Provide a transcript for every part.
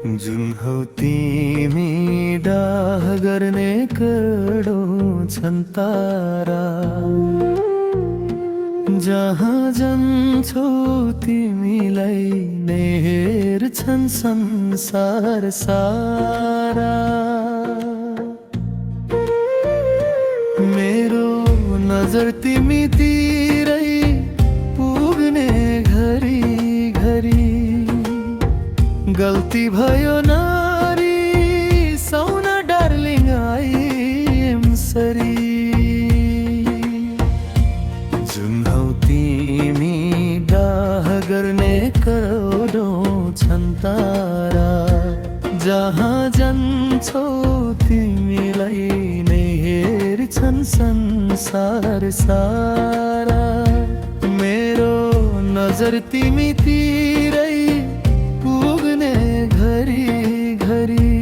जुन हौ तिमी डाह गर्ने करोडौं छन् तारा, जहाँ जान्छौ तिमीलाई नै हेर्छन् संसार सारा। मेरो नजर तिमीतिरै पुग्ने घरी घरी, गल्ती भयो नारी साउन डार्लिङ आई एम सरी। जुन हौ तिमी डाह गर्ने करोडौं छन् तारा, जहाँ जान्छौ तिमीलाई नै हेर्छन् संसार सारा। मेरो नजर तिमीतिरै पुग्ने घरी घरी,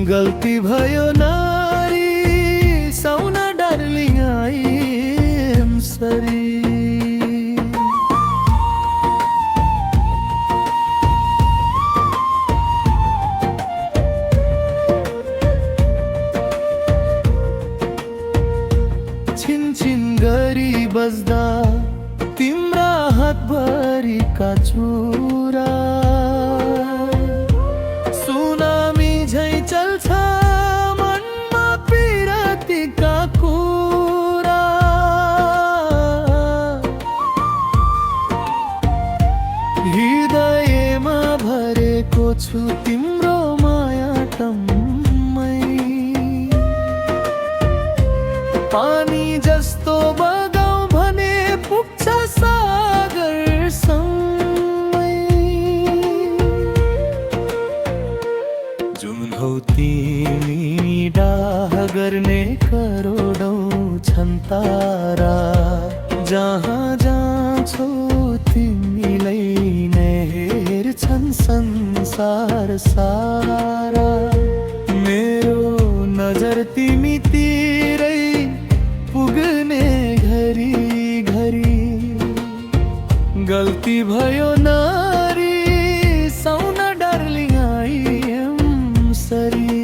गल्ती भयो नारी साउन डार्लिङ आई एम सरी। छिनछिन गरी बज्दा तिम्रा हातभरिका चुरा, सुनामी झै चल्छ मनमा पिरतीका कुरा। हृदयमा भरेको छु तिम्रो माया टम्मै, पानी जस्तो बगाऊ भने पुग्छ सागर सम्मै। जुन हौ तिमी डाह गर्ने करोडौं छन् तारा, जहाँ जान्छौ तिमीलाई नै हेर्छन् संसार सारा। मेरो नजर तिमीतिरै पुग्ने घरी घरी, गल्ती भयो नारी साउन डार्लिङ आई एम सरी।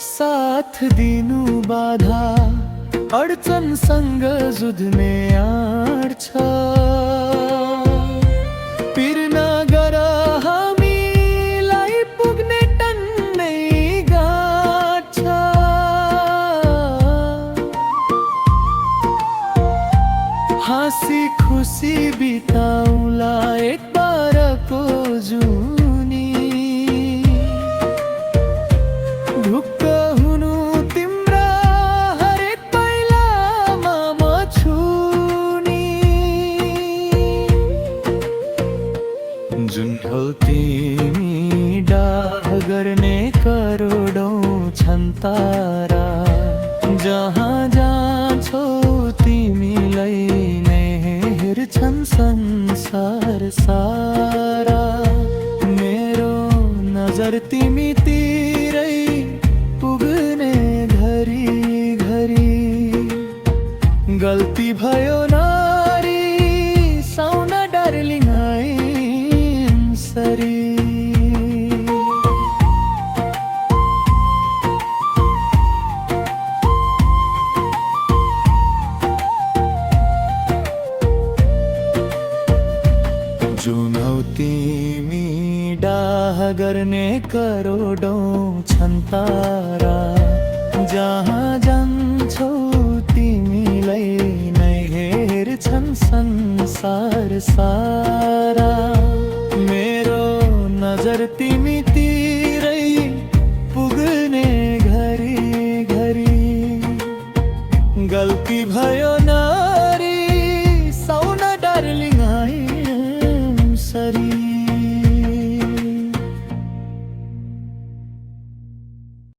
साथ दिनु बाधा अडचनसँग जुझ्ने आँट छ, पिर नगर हामीलाई पुग्ने टन्नै गाँठ छ। हाँसी खुसी बिताउला एक बारको जुनी, ढुक्क हुनु तिम्रा हरेक पाइलामा म छुनी। जुन हौ तिमी डाह गर्ने करोडौं छन् तारा, जहाँ जान्छौ तिमीलाई नै हेर्छन् संसार सारा। मेरो नजर तिमीतिरै पुग्ने घरी घरी, गल्ती भयो नारी साउन डार्लिङ आई एम सरी। जुन हौ तिमी डाह गर्ने करोडौं छन् तारा, जहाँ जान्छौ तिमीलाई नै हेर्छन् संसार सारा। मेरो नजर तिमी